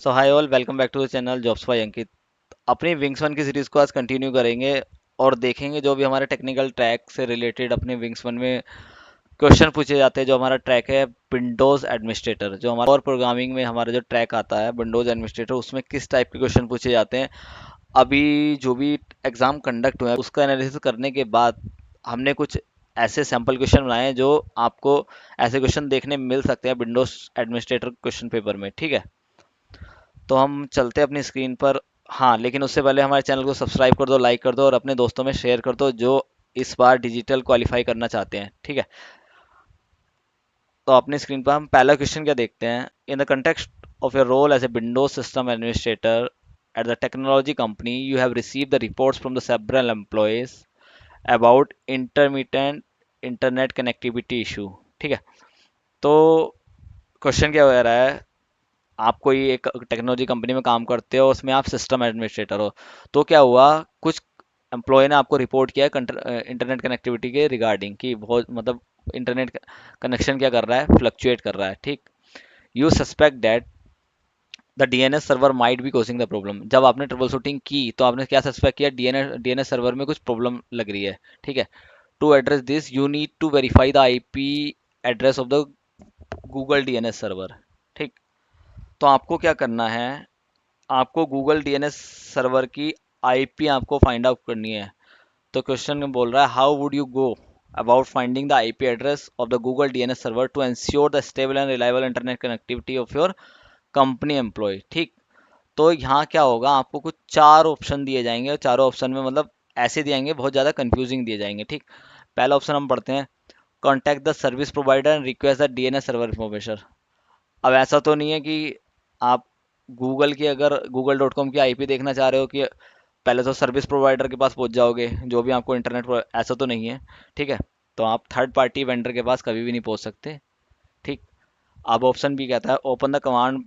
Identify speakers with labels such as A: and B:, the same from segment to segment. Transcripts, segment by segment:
A: So hi all, welcome back to the channel jobs by Ankit. अपनी wings one की series को आज continue करेंगे और देखेंगे जो भी हमारे टेक्निकल ट्रैक से रिलेटेड अपने विंग्स वन में क्वेश्चन पूछे जाते हैं। जो हमारा ट्रैक है विंडोज एडमिनिस्ट्रेटर, जो हमारा और प्रोग्रामिंग में हमारा जो ट्रैक आता है विंडोज एडमिनिस्ट्रेटर, उसमें किस टाइप के क्वेश्चन पूछे जाते हैं। अभी जो भी एग्जाम कंडक्ट हुआ है उसका एनालिसिस करने के बाद हमने कुछ ऐसे सैम्पल क्वेश्चन बनाए हैं जो आपको ऐसे क्वेश्चन देखने मिल सकते हैं विंडोज एडमिनिस्ट्रेटर क्वेश्चन पेपर में। ठीक है, तो हम चलते हैं अपनी स्क्रीन पर। हाँ, लेकिन उससे पहले हमारे चैनल को सब्सक्राइब कर दो, लाइक कर दो और अपने दोस्तों में शेयर कर दो जो इस बार डिजिटल क्वालिफाई करना चाहते हैं। ठीक है, तो अपनी स्क्रीन पर हम पहला क्वेश्चन क्या देखते हैं। In the context of your role as a Windows system administrator at the technology company, you have received the reports from the several employees about intermittent internet connectivity issue. ठीक है, तो question क्या हो रहा है। आप कोई एक टेक्नोलॉजी कंपनी में काम करते हो, उसमें आप सिस्टम एडमिनिस्ट्रेटर हो। तो क्या हुआ, कुछ एम्प्लॉय ने आपको रिपोर्ट किया इंटरनेट कनेक्टिविटी के रिगार्डिंग कि बहुत मतलब इंटरनेट कनेक्शन क्या कर रहा है, फ्लक्चुएट कर रहा है। ठीक, you suspect that the DNS server might be causing the problem. जब आपने ट्रबल शूटिंग की तो आपने क्या सस्पेक्ट किया, डीएनएस सर्वर में कुछ प्रॉब्लम लग रही है। ठीक है, to address this you need to verify the IP address of the Google DNS server. ठीक, तो आपको क्या करना है, आपको गूगल डीएनएस सर्वर की आईपी आपको फाइंड आउट करनी है। तो क्वेश्चन में बोल रहा है, how would you go about finding the IP address of the Google DNS server to ensure the stable and reliable internet connectivity of your company employee. ठीक, तो यहाँ क्या होगा, आपको कुछ चार ऑप्शन दिए जाएंगे और चारों ऑप्शन में मतलब ऐसे दिएंगे, बहुत ज़्यादा कंफ्यूजिंग दिए जाएंगे। ठीक, पहला ऑप्शन हम पढ़ते हैं, contact the service provider and request the DNS server information. अब ऐसा तो नहीं है कि आप गूगल की अगर google.com की आईपी देखना चाह रहे हो कि पहले तो सर्विस प्रोवाइडर के पास पहुंच जाओगे जो भी आपको ऐसा तो नहीं है। ठीक है, तो आप थर्ड पार्टी वेंडर के पास कभी भी नहीं पहुंच सकते। ठीक, अब ऑप्शन बी कहता है, open the command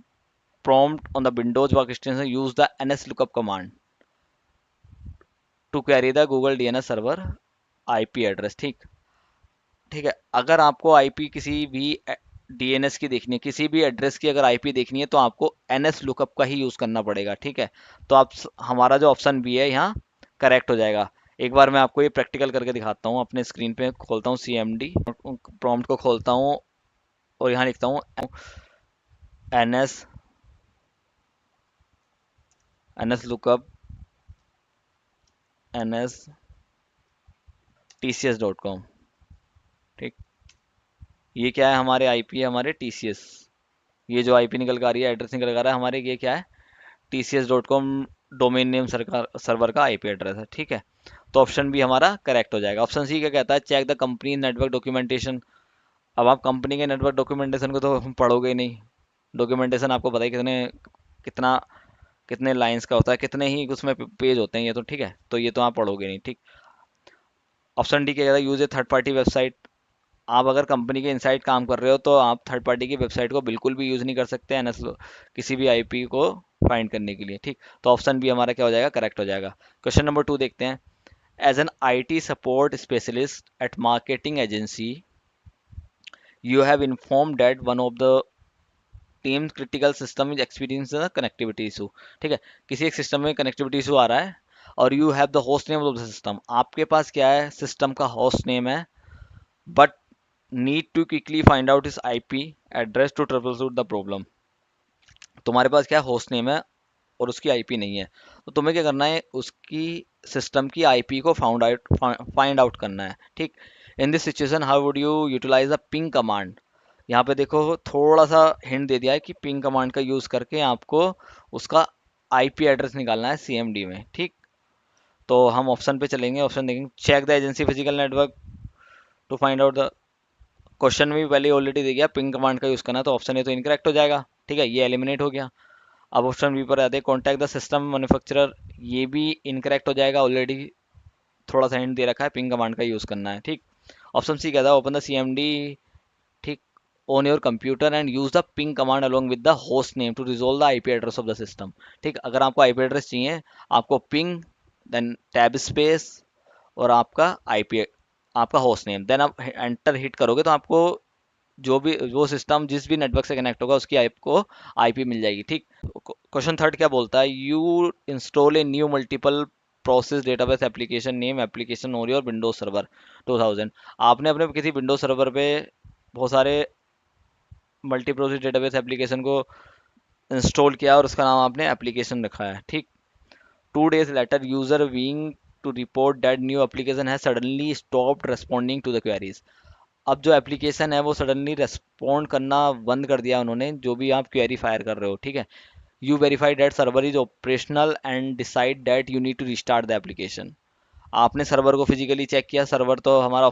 A: prompt on the Windows work station, use the ns lookup command to carry the Google DNS server IP address. ठीक, ठीक है, अगर आपको आईपी किसी भी डीएनएस की देखनी है, किसी भी एड्रेस की अगर आईपी देखनी है तो आपको एनएस लुकअप का ही यूज़ करना पड़ेगा। ठीक है, तो आप हमारा जो ऑप्शन बी है यहाँ करेक्ट हो जाएगा। एक बार मैं आपको ये प्रैक्टिकल करके दिखाता हूँ। अपने स्क्रीन पे खोलता हूँ सी एम डी प्रॉम्प्ट को खोलता हूँ और यहाँ लिखता हूँ एन एस लुकअप NSTCS.com। ठीक, ये क्या है, हमारे आईपी है, हमारे टीसीएस। ये जो आईपी निकल कर आ रही है, एड्रेस निकल कर आ रहा है हमारे, ये क्या है, TCS.com डोमेन नेम सरकार सर्वर का आईपी एड्रेस है। ठीक है, तो ऑप्शन बी हमारा करेक्ट हो जाएगा। ऑप्शन सी क्या कहता है, check the company network documentation. अब आप कंपनी के नेटवर्क डॉक्यूमेंटेशन को तो पढ़ोगे ही नहीं। डॉक्यूमेंटेशन आपको पता ही कितना कितने लाइंस का होता है, कितने ही उसमें पेज होते हैं, ये तो ठीक है, तो ये तो आप पढ़ोगे नहीं। ठीक, ऑप्शन डी क्या कहता है, यूज ए थर्ड पार्टी वेबसाइट। आप अगर कंपनी के इनसाइड काम कर रहे हो तो आप थर्ड पार्टी की वेबसाइट को बिल्कुल भी यूज़ नहीं कर सकते एनएस किसी भी आईपी को फाइंड करने के लिए। ठीक, तो ऑप्शन बी हमारा क्या हो जाएगा, करेक्ट हो जाएगा। क्वेश्चन नंबर 2 देखते हैं। As an IT support specialist at marketing agency, you have inform that one of the team critical system is experience connectivity issue. ठीक है, किसी एक सिस्टम में कनेक्टिविटी इशू आ रहा है और you have the host name of the system. आपके पास क्या है, सिस्टम का होस्ट नेम है, but need to quickly find out his IP address to troubleshoot the problem. तुम्हारे पास क्या होस्ट नेम है और उसकी आईपी नहीं है, तो तुम्हें क्या करना है, उसकी सिस्टम की आईपी को फाइंड आउट करना है। ठीक, in this situation how would you utilize the ping command. यहाँ पे देखो थोड़ा सा हिंट दे दिया है कि पिंग कमांड का यूज करके आपको उसका आईपी एड्रेस निकालना है सीएमडी में। ठीक, तो हम ऑप्शन पे चलेंगे, ऑप्शन देखेंगे, check the agency physical network to find out the. Question में भी पहले ऑलरेडी दे गया पिंग कमांड का यूज करना, तो ऑप्शन ए तो इनकरेक्ट हो जाएगा। ठीक है, ये एलिमिनेट हो गया। अब ऑप्शन बी पर आते हैं, कॉन्टैक्ट द सिस्टम मैन्युफैक्चरर। ये भी इनकरेक्ट हो जाएगा, ऑलरेडी थोड़ा सा हिंट दे रखा है, पिंग कमांड का यूज करना है। ठीक, ऑप्शन सी कहता है, ओपन द सीएमडी, ठीक, on your computer and use the ping command along with the host name to resolve the IP address of the system. ठीक, अगर आपको आईपी एड्रेस चाहिए, आपको पिंग, देन टैब स्पेस और आपका आईपी, आपका host name, then आप enter hit करोगे तो आपको जो भी वो सिस्टम जिस भी नेटवर्क से कनेक्ट होगा उसकी आपको आईपी मिल जाएगी, ठीक। क्वेश्चन थर्ड क्या बोलता है, you install a new multiple process database application name application own your Windows server 2000। आपने अपने किसी विंडोज सर्वर पे बहुत सारे मल्टी प्रोसेस डेटाबेस एप्लीकेशन को इंस्टॉल किया और उसका नाम आपने एप्लीकेशन रखा है, ठीक। 2 days later user being to report that new application has suddenly stopped responding to the queries। अब जो एप्लीकेशन है वो सडनली रेस्पॉन्ड करना बंद कर दिया उन्होंने, जो भी आप क्वेरी फायर कर रहे हो, ठीक है। You verify that server is operational and decide that you need to restart the application. आपने सर्वर को फिजिकली चेक किया, सर्वर तो हमारा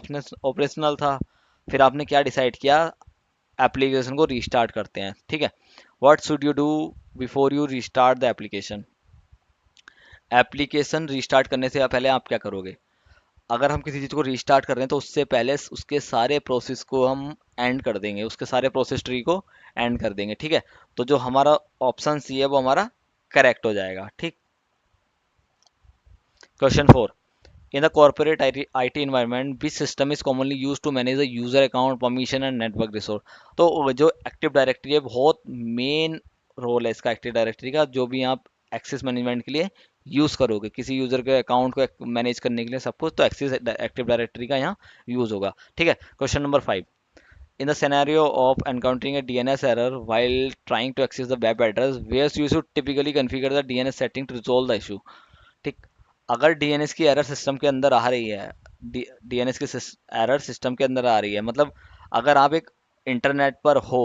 A: ऑपरेशनल था, फिर आपने क्या डिसाइड किया, एप्लीकेशन को रीस्टार्ट करते हैं, ठीक है। What should you do before you restart the application. Application restart करने से पहले आप क्या करोगे, अगर हम किसी चीज़ को रीस्टार्ट कर रहे हैं तो उससे पहले उसके सारे प्रोसेस को हम एंड कर देंगे, उसके सारे प्रोसेस ट्री को एंड कर देंगे, ठीक है। तो जो हमारा ऑप्शन सी है वो हमारा करेक्ट हो जाएगा, ठीक। Question 4, in the corporate IT environment which system is commonly used to manage the user account permission and network resource। तो जो एक्टिव डायरेक्टरी है, बहुत मेन रोल है इसका एक्टिव डायरेक्टरी का, जो भी आप एक्सेस मैनेजमेंट के लिए यूज़ करोगे, किसी यूज़र के अकाउंट को मैनेज करने के लिए सब कुछ, तो एक्सेस एक्टिव डायरेक्टरी का यहाँ यूज़ होगा, ठीक है। Question number 5, in the scenario of encountering a DNS error while trying to access the web address where you should typically configure the DNS setting to resolve the issue, ठीक। अगर DNS की error system के अंदर आ रही है, DNS की error system के अंदर आ रही है, मतलब अगर आप एक इंटरनेट पर हो,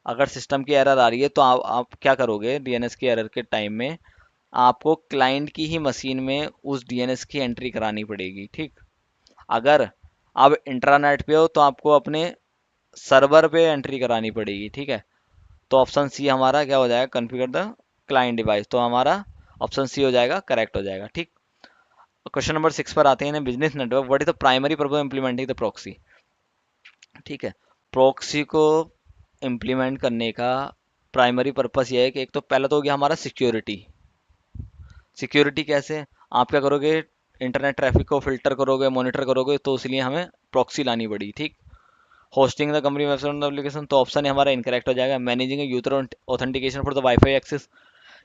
A: अगर सिस्टम की एरर आ रही है तो आप क्या करोगे, डीएनएस की एरर के टाइम में आपको क्लाइंट की ही मशीन में उस डीएनएस की एंट्री करानी पड़ेगी, ठीक। अगर आप इंटरनेट पे हो तो आपको अपने सर्वर पे एंट्री करानी पड़ेगी, ठीक है। तो ऑप्शन सी हमारा क्या हो जाएगा, कॉन्फ़िगर द क्लाइंट डिवाइस, तो हमारा ऑप्शन सी हो जाएगा, करेक्ट हो जाएगा, ठीक। क्वेश्चन नंबर 6 पर आते हैं, business network what is the primary purpose implementing the proxy, ठीक है। प्रॉक्सी को इम्प्लीमेंट करने का प्राइमरी पर्पस ये है कि एक तो पहला तो हो गया हमारा सिक्योरिटी। सिक्योरिटी कैसे, आप क्या करोगे, इंटरनेट ट्रैफिक को फिल्टर करोगे, मॉनिटर करोगे, तो इसलिए हमें प्रॉक्सी लानी पड़ी, ठीक। Hosting the company website application, तो ऑप्शन हमारा इनकरेक्ट हो जाएगा। Managing user authentication for the Wi-Fi access,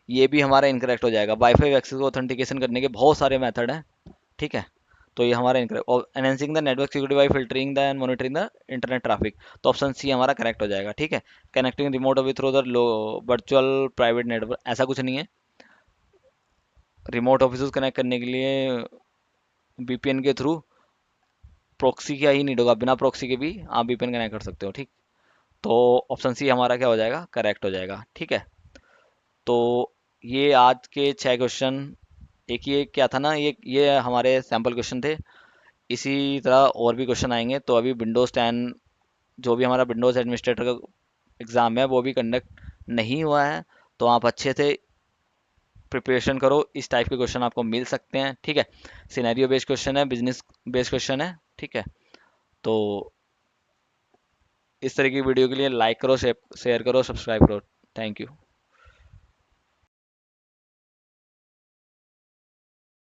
A: ये भी हमारा इनकरेक्ट हो जाएगा। वाईफाई एक्सेस को ऑथेंटिकेशन करने के बहुत सारे मेथड हैं, ठीक है। तो ये हमारा इनकरेक्ट, और enhancing the network security bye filtering the end monitoring the internet traffic, तो ऑप्शन सी हमारा करेक्ट हो जाएगा, ठीक है। Connecting remote office through the virtual private network, ऐसा कुछ नहीं है। रिमोट ऑफिस कनेक्ट करने के लिए वीपीएन के थ्रू प्रॉक्सी का ही नीड होगा, बिना प्रॉक्सी के भी आप वीपीएन कनेक्ट कर सकते हो, ठीक। तो ऑप्शन सी हमारा क्या हो जाएगा, करेक्ट हो जाएगा, ठीक है। तो ये आज के 6 क्वेश्चन, एक ये क्या था ना, ये हमारे सैम्पल क्वेश्चन थे। इसी तरह और भी क्वेश्चन आएंगे। तो अभी विंडोज़ 10 जो भी हमारा विंडोज़ एडमिनिस्ट्रेटर का एग्ज़ाम है वो भी कंडक्ट नहीं हुआ है, तो आप अच्छे से प्रिपरेशन करो, इस टाइप के क्वेश्चन आपको मिल सकते हैं, ठीक है। सिनेरियो बेस्ड क्वेश्चन है, बिजनेस बेस्ड क्वेश्चन है, ठीक है। तो इस तरह की वीडियो के लिए लाइक करो, शेयर करो, सब्सक्राइब करो। Thank you.